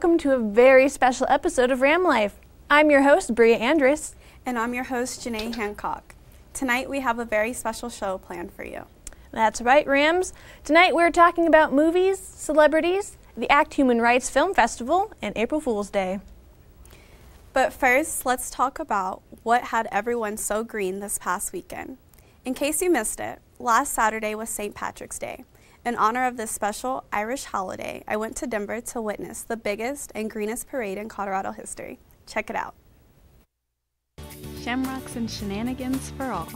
welcome to a very special episode of RamLife. I'm your host, Bria Andress. And I'm your host, Janae Hancock. Tonight we have a very special show planned for you. That's right, Rams. Tonight we're talking about movies, celebrities, the ACT Human Rights Film Festival, and April Fool's Day. But first, let's talk about what had everyone so green this past weekend. In case you missed it, last Saturday was St. Patrick's Day. In honor of this special Irish holiday, I went to Denver to witness the biggest and greenest parade in Colorado history. Check it out. Shamrocks and shenanigans for all.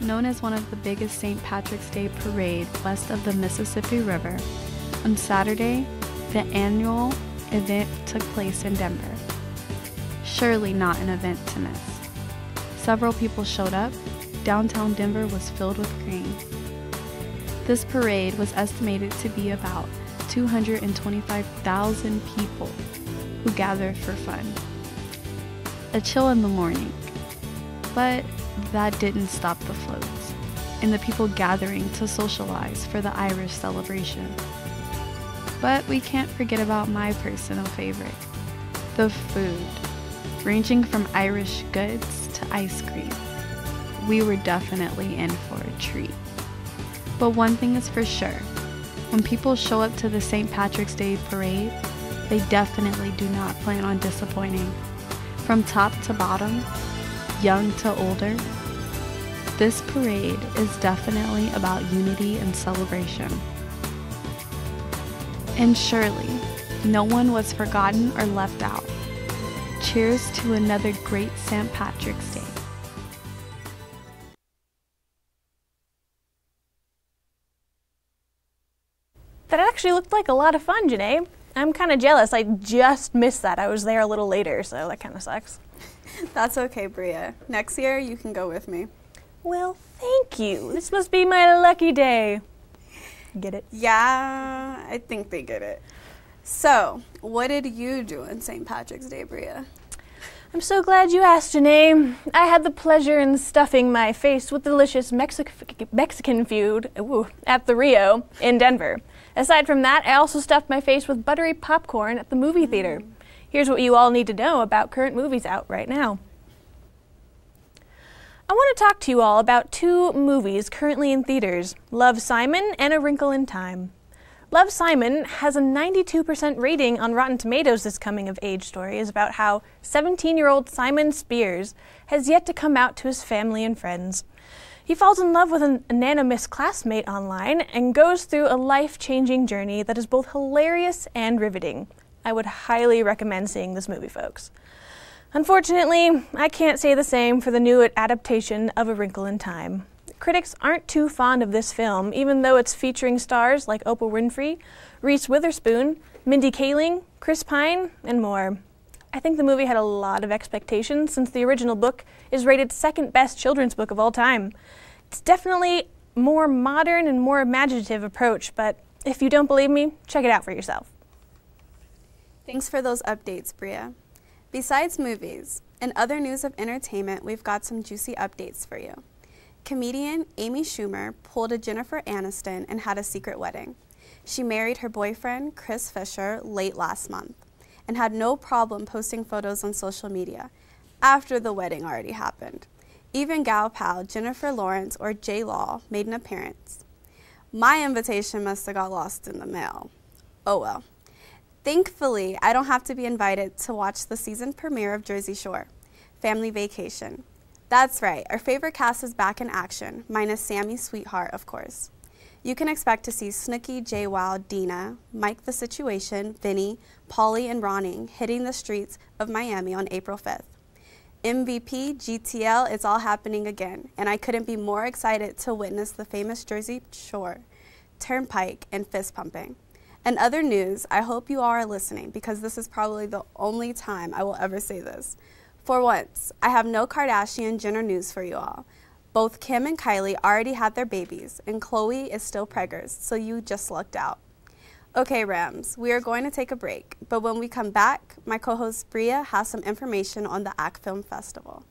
Known as one of the biggest St. Patrick's Day parade west of the Mississippi River, on Saturday, the annual event took place in Denver. Surely not an event to miss. Several people showed up. Downtown Denver was filled with green. This parade was estimated to be about 225,000 people who gathered for fun. A chill in the morning, but that didn't stop the floats and the people gathering to socialize for the Irish celebration. But we can't forget about my personal favorite, the food, ranging from Irish goods to ice cream. We were definitely in for a treat. But one thing is for sure, when people show up to the St. Patrick's Day parade, they definitely do not plan on disappointing. From top to bottom, young to older, this parade is definitely about unity and celebration. And surely, no one was forgotten or left out. Cheers to another great St. Patrick's Day. That actually looked like a lot of fun, Janae. I'm kind of jealous. I just missed that. I was there a little later, so that kind of sucks. That's okay, Bria. Next year, you can go with me. Well, thank you. This must be my lucky day. Get it? Yeah, I think they get it. So, what did you do on St. Patrick's Day, Bria? I'm so glad you asked, Janae. I had the pleasure in stuffing my face with delicious Mexican food at the Rio in Denver. Aside from that, I also stuffed my face with buttery popcorn at the movie theater. Here's what you all need to know about current movies out right now. I want to talk to you all about two movies currently in theaters, Love, Simon and A Wrinkle in Time. Love, Simon has a 92% rating on Rotten Tomatoes. This coming-of-age story is about how 17-year-old Simon Spears has yet to come out to his family and friends. He falls in love with an anonymous classmate online and goes through a life-changing journey that is both hilarious and riveting. I would highly recommend seeing this movie, folks. Unfortunately, I can't say the same for the new adaptation of A Wrinkle in Time. Critics aren't too fond of this film, even though it's featuring stars like Oprah Winfrey, Reese Witherspoon, Mindy Kaling, Chris Pine, and more. I think the movie had a lot of expectations since the original book is rated second best children's book of all time. It's definitely a more modern and more imaginative approach, but if you don't believe me, check it out for yourself. Thanks for those updates, Bria. Besides movies and other news of entertainment, we've got some juicy updates for you. Comedian Amy Schumer pulled a Jennifer Aniston and had a secret wedding. She married her boyfriend, Chris Fisher, late last month and had no problem posting photos on social media after the wedding already happened. Even gal pal Jennifer Lawrence, or J-Law, made an appearance. My invitation must have got lost in the mail. Oh well. Thankfully, I don't have to be invited to watch the season premiere of Jersey Shore, Family Vacation. That's right, our favorite cast is back in action, minus Sammy Sweetheart, of course. You can expect to see Snooki, J-Wow, Dina, Mike the Situation, Vinny, Paulie, and Ronnie hitting the streets of Miami on April 5th. MVP, GTL, it's all happening again, and I couldn't be more excited to witness the famous Jersey Shore, Turnpike, and fist pumping. And other news, I hope you all are listening because this is probably the only time I will ever say this. For once, I have no Kardashian Jenner news for you all. Both Kim and Kylie already had their babies, and Khloe is still preggers, so you just lucked out. Okay, Rams, we are going to take a break, but when we come back, my co-host Bria has some information on the ACT Film Festival.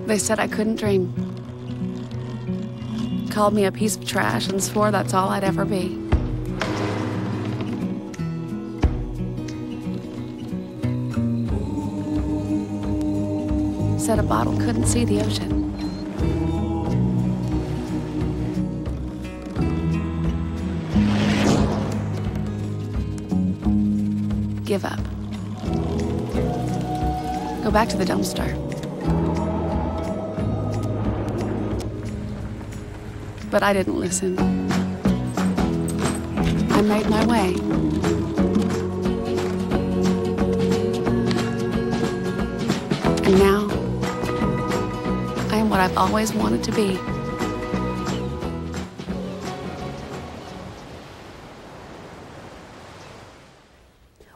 They said I couldn't dream. Called me a piece of trash and swore that's all I'd ever be. Said a bottle couldn't see the ocean. Give up. Go back to the dumpster. But I didn't listen. I made my way. And now, I am what I've always wanted to be.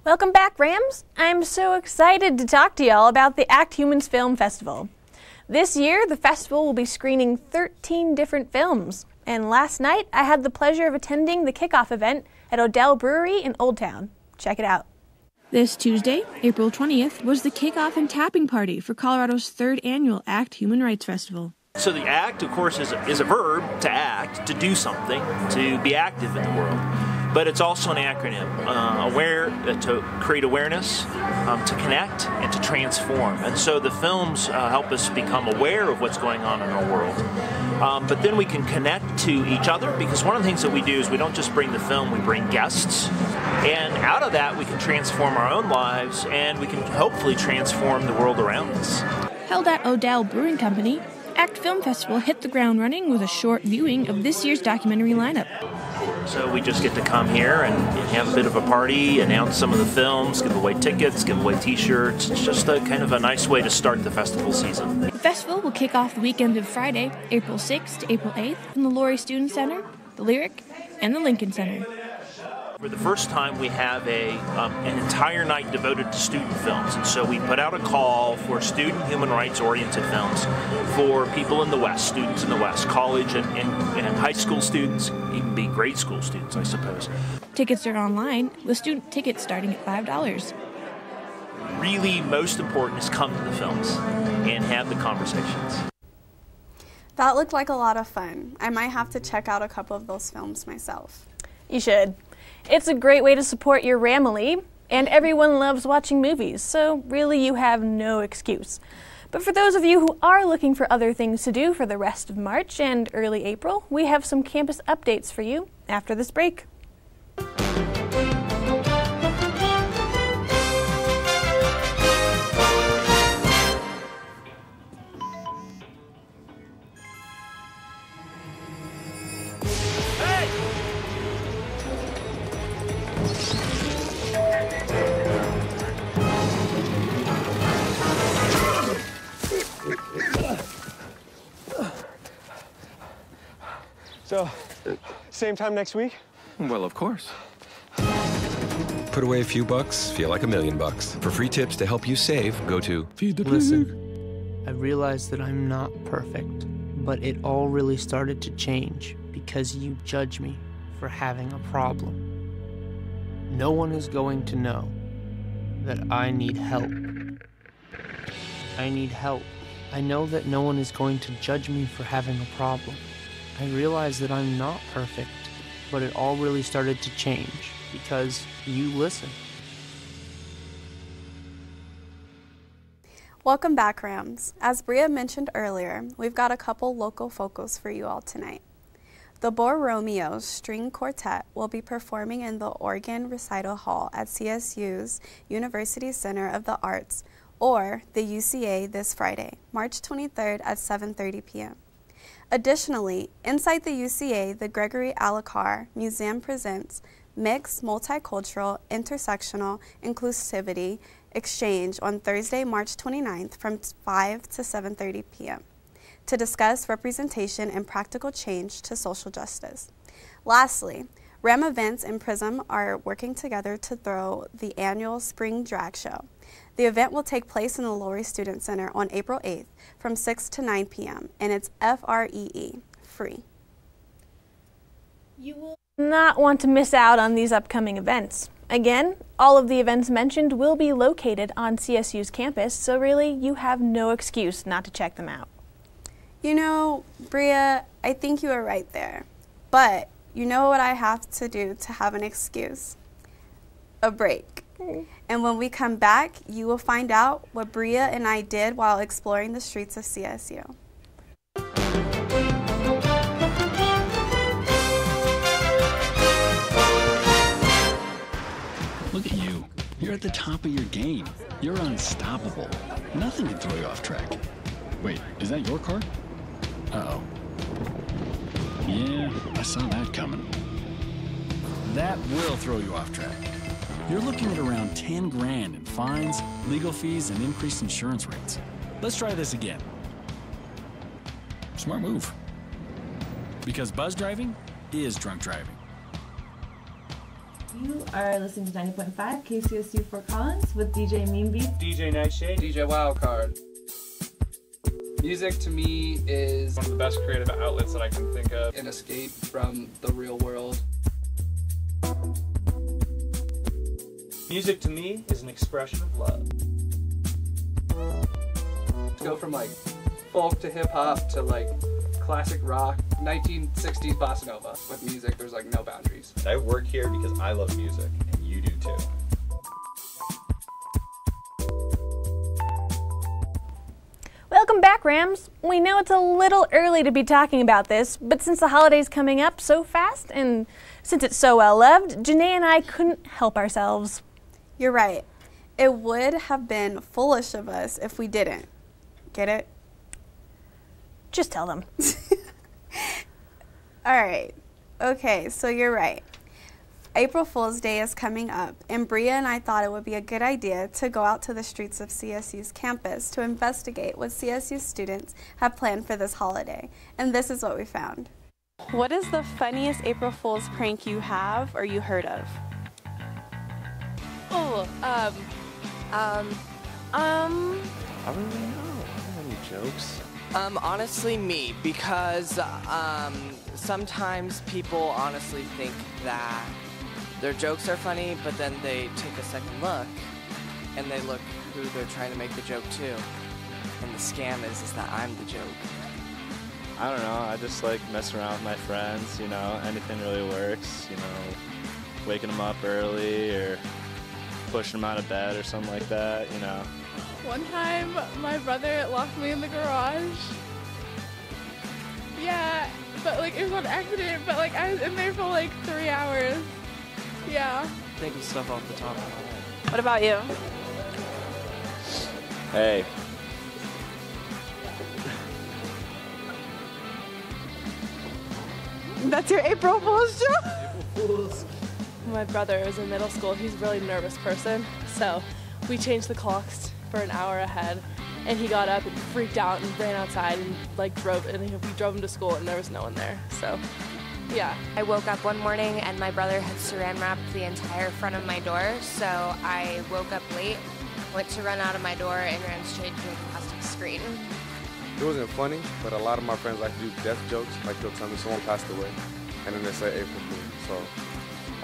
Welcome back, Rams. I'm so excited to talk to y'all about the Act Humans Film Festival. This year, the festival will be screening 13 different films. And last night, I had the pleasure of attending the kickoff event at Odell Brewery in Old Town. Check it out. This Tuesday, April 20th, was the kickoff and tapping party for Colorado's 3rd annual ACT Human Rights Festival. So the act, of course, is a verb, to act, to do something, to be active in the world. But it's also an acronym, to create awareness, to connect, and to transform. And so the films help us become aware of what's going on in our world. But then we can connect to each other, because one of the things that we do is we don't just bring the film, we bring guests. And out of that, we can transform our own lives, and we can hopefully transform the world around us. Held at Odell Brewing Company, ACT Film Festival hit the ground running with a short viewing of this year's documentary lineup. So we just get to come here and have a bit of a party, announce some of the films, give away tickets, give away t-shirts. It's just a kind of a nice way to start the festival season. The festival will kick off the weekend of Friday, April 6th to April 8th from the Laurie Student Center, the Lyric, and the Lincoln Center. For the first time, we have an entire night devoted to student films, and so we put out a call for student human rights-oriented films for people in the West, students in the West, college and high school students, even be grade school students, I suppose. Tickets are online, with student tickets starting at $5. Really, most important is come to the films and have the conversations. That looked like a lot of fun. I might have to check out a couple of those films myself. You should. It's a great way to support your family, and everyone loves watching movies, so really you have no excuse. But for those of you who are looking for other things to do for the rest of March and early April, we have some campus updates for you after this break. So, same time next week? Well, of course. Put away a few bucks, feel like $1 million. For free tips to help you save, go to Feed the Listen, I realize that I'm not perfect, but it all really started to change because you judge me for having a problem. No one is going to know that I need help. I need help. I know that no one is going to judge me for having a problem. I realize that I'm not perfect, but it all really started to change because you listen. Welcome back, Rams. As Bria mentioned earlier, we've got a couple local focos for you all tonight. The Borromeo's String Quartet will be performing in the Organ Recital Hall at CSU's University Center of the Arts, or the UCA, this Friday, March 23rd at 7:30 p.m. Additionally, inside the UCA, the Gregory Alakar Museum presents Mixed Multicultural Intersectional Inclusivity Exchange on Thursday, March 29th from 5 to 7:30 p.m. to discuss representation and practical change to social justice. Lastly, Ram Events and Prism are working together to throw the annual Spring Drag Show. The event will take place in the Laurie Student Center on April 8th from 6 to 9 p.m. and it's free. You will not want to miss out on these upcoming events. Again, all of the events mentioned will be located on CSU's campus, so really you have no excuse not to check them out. You know, Bria, I think you are right there. But you know what I have to do to have an excuse? A break. And when we come back, you will find out what Bria and I did while exploring the streets of CSU. Look at you. You're at the top of your game. You're unstoppable. Nothing can throw you off track. Wait, is that your car? Uh-oh. Yeah, I saw that coming. That will throw you off track. You're looking at around 10 grand in fines, legal fees, and increased insurance rates. Let's try this again. Smart move. Because buzz driving is drunk driving. You are listening to 90.5 KCSU Fort Collins with DJ Mean Beats, DJ Nightshade, DJ Wildcard. Music to me is one of the best creative outlets that I can think of. An escape from the real world. Music to me is an expression of love. Go from like folk to hip hop to like classic rock, 1960s bossa nova. With music, there's like no boundaries. I work here because I love music, and you do too. Welcome back, Rams. We know it's a little early to be talking about this, but since the holiday's coming up so fast, and since it's so well loved, Janae and I couldn't help ourselves. You're right. It would have been foolish of us if we didn't. Get it? Just tell them. All right. Okay, so you're right. April Fool's Day is coming up, and Bria and I thought it would be a good idea to go out to the streets of CSU's campus to investigate what CSU students have planned for this holiday. And this is what we found. What is the funniest April Fool's prank you have or you heard of? Oh, I don't really know. I don't have any jokes. honestly me, because sometimes people honestly think that their jokes are funny, but then they take a second look and they look who they're trying to make the joke to. And the scam is that I'm the joke. I don't know. I just like messing around with my friends, you know. Anything really works, you know. Waking them up early or pushing them out of bed or something like that, you know. One time, my brother locked me in the garage. Yeah, but like it was on accident, but like I was in there for like 3 hours. Yeah. Thinking stuff off the top of my head. What about you? Hey. That's your April Fool's joke? April Fool's. My brother is in middle school. He's a really nervous person, so we changed the clocks for an hour ahead, and he got up and freaked out and ran outside and like we drove him to school and there was no one there. So yeah. I woke up one morning and my brother had saran wrapped the entire front of my door, so I woke up late, went to run out of my door and ran straight to a plastic screen. It wasn't funny, but a lot of my friends like to do death jokes, like they'll tell me someone passed away and then they say April Fool. So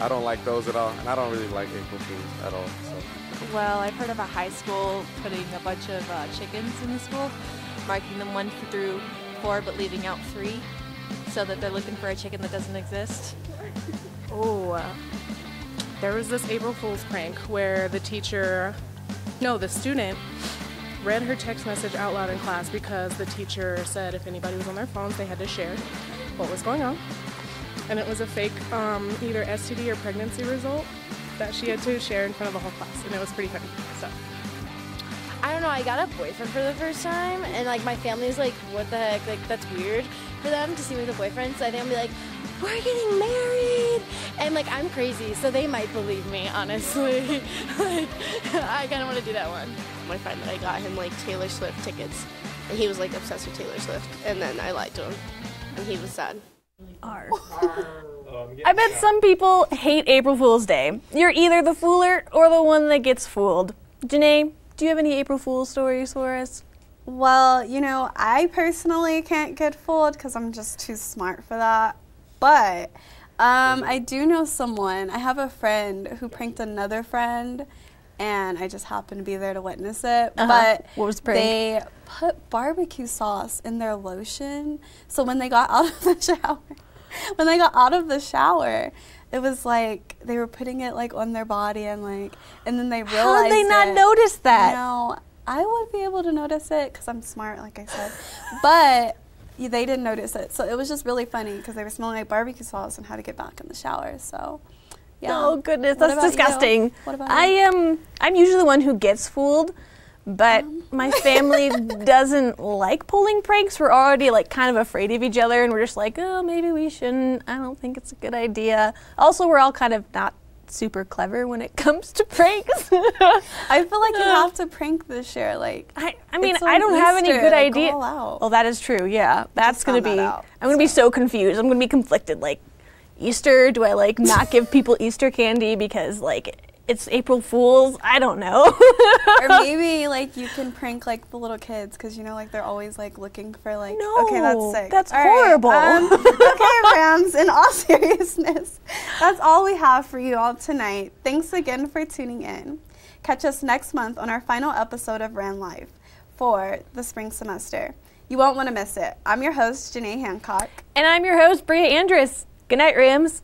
I don't like those at all, and I don't really like April Fools at all. So. Well, I've heard of a high school putting a bunch of chickens in the school, marking them 1 through 4 but leaving out 3, so that they're looking for a chicken that doesn't exist. Oh, there was this April Fool's prank where the student read her text message out loud in class because the teacher said if anybody was on their phones, they had to share what was going on. And it was a fake either STD or pregnancy result that she had to share in front of the whole class, and it was pretty funny. So I don't know, I got a boyfriend for the first time, and like my family's like, what the heck, like that's weird for them to see me with a boyfriend, so I think I'll be like, we're getting married, and like I'm crazy, so they might believe me, honestly. Like, I kind of want to do that one. My friend that I got him like Taylor Swift tickets, and he was like obsessed with Taylor Swift, and then I lied to him, and he was sad. I bet some people hate April Fool's Day. You're either the fooler or the one that gets fooled. Janae, do you have any April Fool's stories for us? Well, you know, I personally can't get fooled because I'm just too smart for that. But I do know someone. I have a friend who pranked another friend, and I just happened to be there to witness it. But what was the prank? They put barbecue sauce in their lotion, so when they got out of the shower, it was like they were putting it like on their body, and then they realized. How did they not notice that? No, I would be able to notice it because I'm smart, like I said, but they didn't notice it. So it was just really funny because they were smelling like barbecue sauce and had to get back in the shower. So. Yeah. Oh goodness, that's disgusting. You? What about you? I'm usually the one who gets fooled, but my family doesn't like pulling pranks. We're already like kind of afraid of each other, and we're just like, oh, maybe we shouldn't. I don't think it's a good idea. Also, we're all kind of not super clever when it comes to pranks. I feel like you have to prank this year. Like, I mean, I don't have any good idea. All out. Well, that is true. Yeah, that's gonna be. I'm gonna be so confused. I'm gonna be conflicted. Like. Easter, do I like not give people Easter candy because like it's April Fool's? I don't know. Or maybe like you can prank like the little kids because you know like they're always like looking for like. No, okay, that's sick. That's horrible. Okay, Rams. In all seriousness, that's all we have for you all tonight. Thanks again for tuning in. Catch us next month on our final episode of RamLife for the spring semester. You won't want to miss it. I'm your host, Janae Hancock. And I'm your host, Bria Andress. Good night, Rams.